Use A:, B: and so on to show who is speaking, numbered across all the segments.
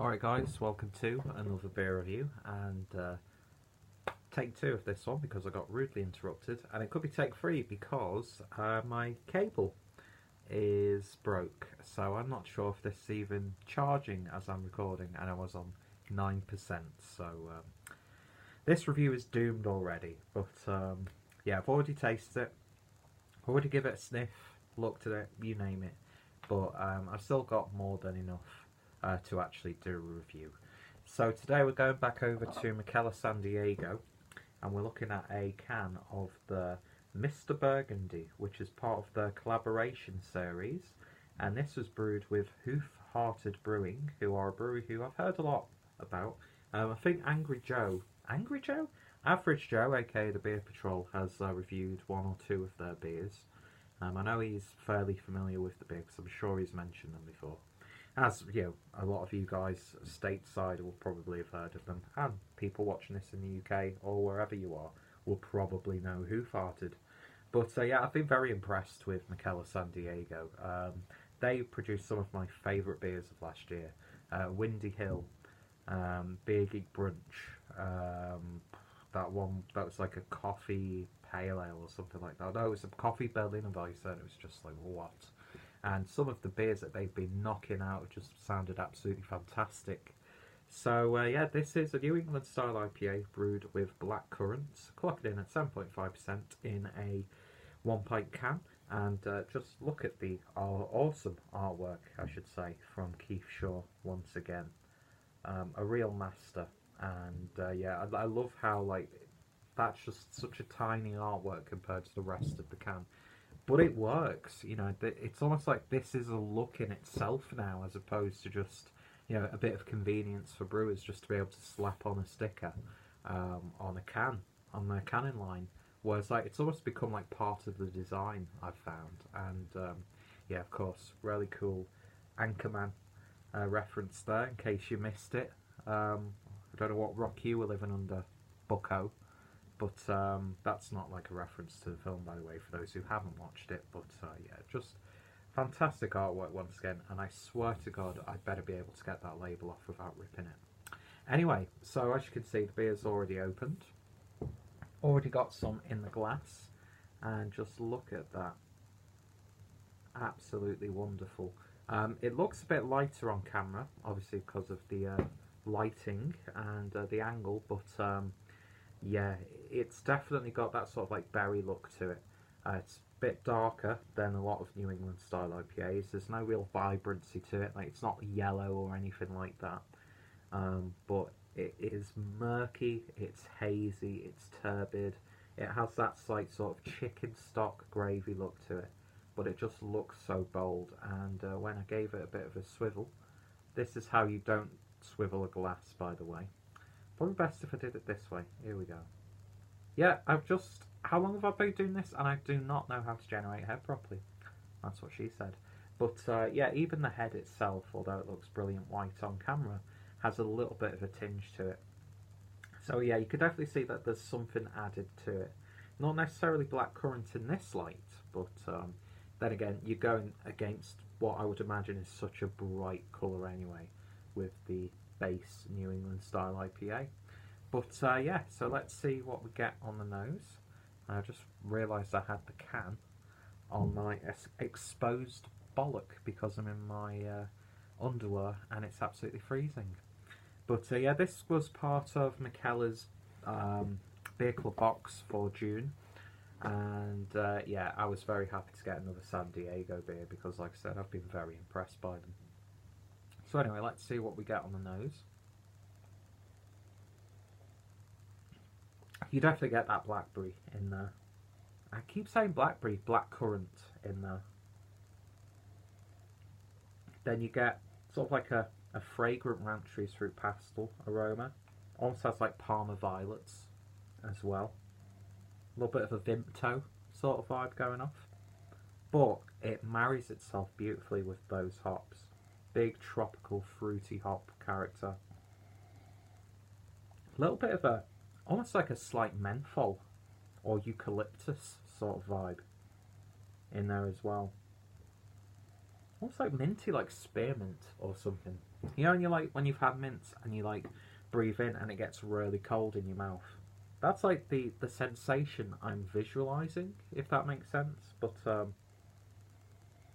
A: Alright guys, welcome to another beer review, and take 2 of this one because I got rudely interrupted, and it could be take 3 because my cable is broke, so I'm not sure if this is even charging as I'm recording, and I was on 9%, so this review is doomed already, but yeah, I've already tasted it, already give it a sniff, looked at it, you name it, but I've still got more than enough to actually do a review. So today we're going back over to Mikkeller San Diego, and we're looking at a can of the Mr. Burgundy, which is part of the collaboration series, and this was brewed with Hoof Brewing, who are a brewery who I've heard a lot about. I think Average Joe, aka the Beer Patrol, has reviewed 1 or 2 of their beers. I know he's fairly familiar with the beer because I'm sure he's mentioned them before. As you know, a lot of you guys stateside will probably have heard of them, and people watching this in the UK or wherever you are will probably know who farted. But yeah, I've been very impressed with Mikkeller San Diego. They produced some of my favourite beers of last year. Windy Hill, Beer Geek Brunch, that one that was like a coffee pale ale or something like that. No, it was a coffee Berliner Weisse, and it was just like, what? And some of the beers that they've been knocking out just sounded absolutely fantastic. So yeah, this is a New England style IPA brewed with black currants, clocked in at 7.5% in a 1-pint can. And just look at the awesome artwork, I should say, from Keith Shaw once again. A real master. And yeah, I love how like that's just such a tiny artwork compared to the rest of the can. But it works, you know, it's almost like this is a look in itself now, as opposed to just, you know, a bit of convenience for brewers just to be able to slap on a sticker on a can, on their canning line. Whereas like it's almost become like part of the design, I've found. And yeah, of course, really cool Anchorman reference there, in case you missed it. I don't know what rock you were living under, bucko. But that's not like a reference to the film, by the way, for those who haven't watched it. But yeah, just fantastic artwork once again. And I swear to God, I'd better be able to get that label off without ripping it. Anyway, so as you can see, the beer's already opened. Already got some in the glass. And just look at that. Absolutely wonderful. It looks a bit lighter on camera, obviously because of the lighting and the angle. But yeah, it's definitely got that sort of like berry look to it. It's a bit darker than a lot of New England style IPAs. There's no real vibrancy to it. Like, it's not yellow or anything like that. But it is murky, it's hazy, it's turbid. It has that slight sort of chicken stock gravy look to it. But it just looks so bold. And when I gave it a bit of a swivel, this is how you don't swivel a glass, by the way. Probably best if I did it this way. Here we go. Yeah, how long have I been doing this? And I do not know how to generate head properly. That's what she said. But yeah, even the head itself, although it looks brilliant white on camera, has a little bit of a tinge to it. So yeah, you could definitely see that there's something added to it. Not necessarily black currant in this light, but then again, you're going against what I would imagine is such a bright colour anyway, with the base New England style IPA. But yeah, so let's see what we get on the nose. I just realised I had the can on my exposed bollock because I'm in my underwear and it's absolutely freezing. But yeah, this was part of Mikkeller's Beer Club box for June. And yeah, I was very happy to get another San Diego beer because, like I said, I've been very impressed by them. So anyway, let's see what we get on the nose. You definitely get that blackberry in there. I keep saying blackberry, blackcurrant in there. Then you get sort of like a fragrant ranch trees fruit pastel aroma. Almost has like Parma violets as well. A little bit of a Vimto sort of vibe going off. But it marries itself beautifully with those hops. Big tropical fruity hop character. A little bit of a, almost like a slight menthol or eucalyptus sort of vibe in there as well. almost like minty, like spearmint or something. You know, and you like when you've had mints and you like breathe in and it gets really cold in your mouth. That's like the sensation I'm visualizing, if that makes sense. But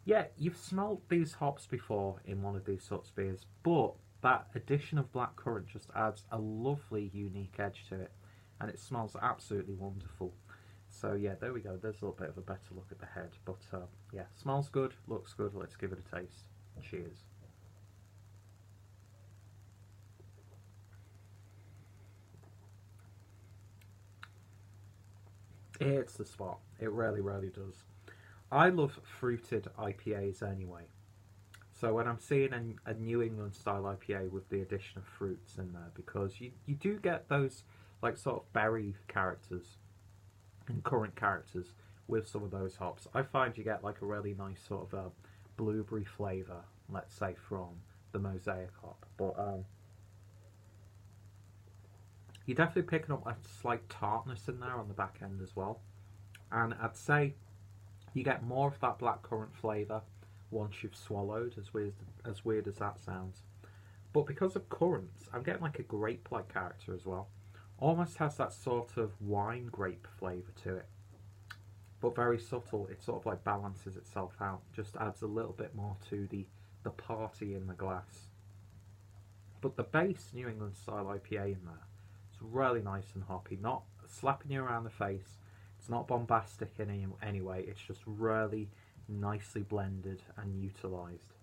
A: yeah, you've smelled these hops before in one of these sorts of beers, but that addition of blackcurrant just adds a lovely, unique edge to it, and it smells absolutely wonderful. So yeah, there we go. There's a little bit of a better look at the head, but yeah, smells good, looks good. Let's give it a taste. Cheers. It hits the spot. It really, really does. I love fruited IPAs anyway. So when I'm seeing a New England style IPA with the addition of fruits in there, because you do get those like sort of berry characters and currant characters with some of those hops. I find you get like a really nice sort of a blueberry flavour, let's say, from the Mosaic hop. But you're definitely picking up a slight tartness in there on the back end as well. And I'd say you get more of that blackcurrant flavour once you've swallowed, as weird as that sounds. But because of currants, I'm getting like a grape-like character as well. Almost has that sort of wine grape flavour to it. But very subtle, it sort of like balances itself out. Just adds a little bit more to the party in the glass. But the base New England style IPA in there, it's really nice and hoppy. Not slapping you around the face. It's not bombastic in any way. It's just really nicely blended and utilised.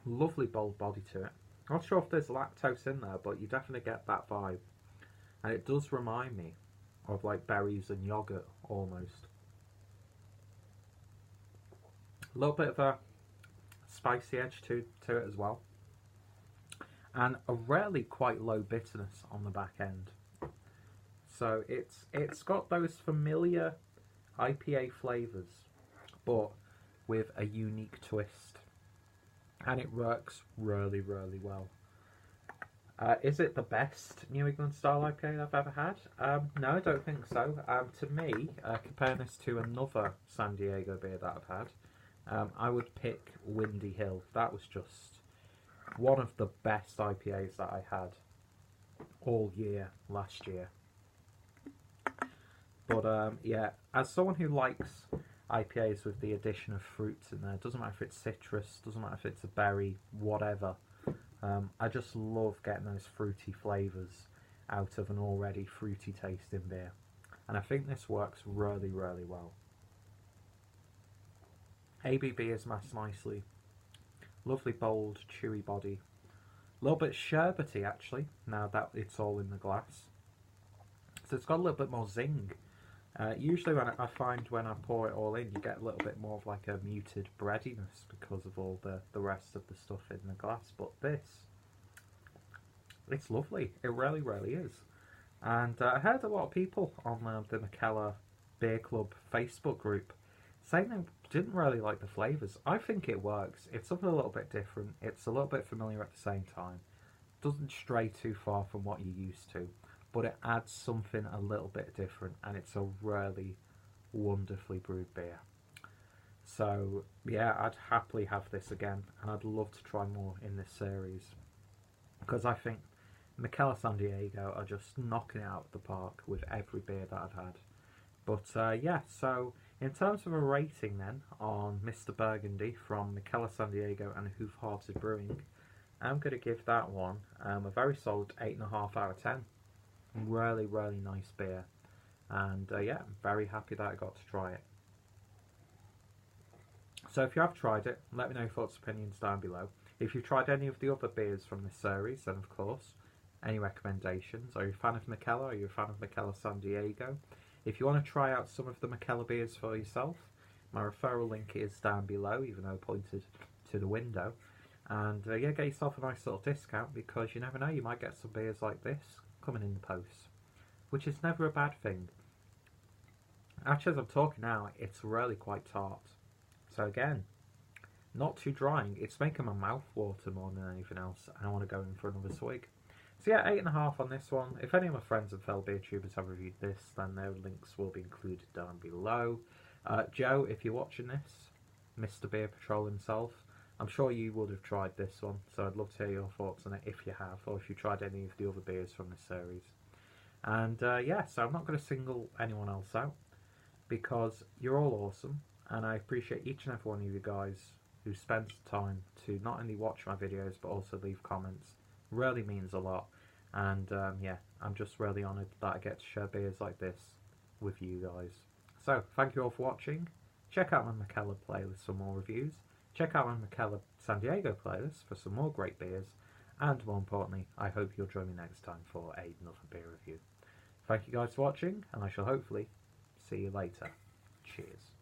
A: Lovely bold body to it. I'm not sure if there's lactose in there, but you definitely get that vibe. And it does remind me of like berries and yoghurt almost. A little bit of a spicy edge to it as well. And a really quite low bitterness on the back end. So it's got those familiar IPA flavours, but with a unique twist. And it works really, really well. Is it the best New England style IPA I've ever had? No, I don't think so. To me, comparing this to another San Diego beer that I've had, I would pick Windy Hill. That was just one of the best IPAs that I had all year last year. But yeah, as someone who likes IPAs with the addition of fruits in there, doesn't matter if it's citrus, doesn't matter if it's a berry, whatever, I just love getting those fruity flavours out of an already fruity tasting beer. And I think this works really, really well. ABV is massed nicely. Lovely bold, chewy body. A little bit sherbety actually, now that it's all in the glass. So it's got a little bit more zing. Usually when I find when I pour it all in, you get a little bit more of like a muted breadiness because of all the rest of the stuff in the glass. But this, it's lovely. It really, really is. And I heard a lot of people on the Mikkeller Beer Club Facebook group saying they didn't really like the flavours. I think it works. It's something a little bit different. It's a little bit familiar at the same time. Doesn't stray too far from what you're used to, but it adds something a little bit different, and it's a really wonderfully brewed beer. So yeah, I'd happily have this again, and I'd love to try more in this series, because I think Mikkeller San Diego are just knocking it out of the park with every beer that I've had. But yeah, so in terms of a rating then on Mr. Burgundy from Mikkeller San Diego and Hoof Brewing, I'm going to give that one a very solid 8.5 out of 10. Really, really nice beer. And yeah, I'm very happy that I got to try it. So if you have tried it, let me know your thoughts and opinions down below. If you've tried any of the other beers from this series, then of course, any recommendations? Are you a fan of Mikkeller? Are you a fan of Mikkeller San Diego? If you want to try out some of the Mikkeller beers for yourself, my referral link is down below, even though pointed to the window. And yeah, get yourself a nice little discount, because you never know, you might get some beers like this coming in the post, which is never a bad thing. Actually, as I'm talking now, it's really quite tart. So again, not too drying. It's making my mouth water more than anything else, and I want to go in for another swig. So yeah, 8.5 on this one. If any of my friends and fellow beer tubers have reviewed this, then their links will be included down below. Joe, if you're watching this, Mr. Beer Patrol himself, I'm sure you would have tried this one, so I'd love to hear your thoughts on it if you have, or if you tried any of the other beers from this series. And yeah, so I'm not going to single anyone else out, because you're all awesome, and I appreciate each and every one of you guys who spends time to not only watch my videos, but also leave comments. Really means a lot, and yeah, I'm just really honoured that I get to share beers like this with you guys. So, thank you all for watching. Check out my Mikkeller playlist for more reviews. Check out my Mikkeller San Diego playlist for some more great beers. And more importantly, I hope you'll join me next time for another beer review. Thank you guys for watching, and I shall hopefully see you later. Cheers.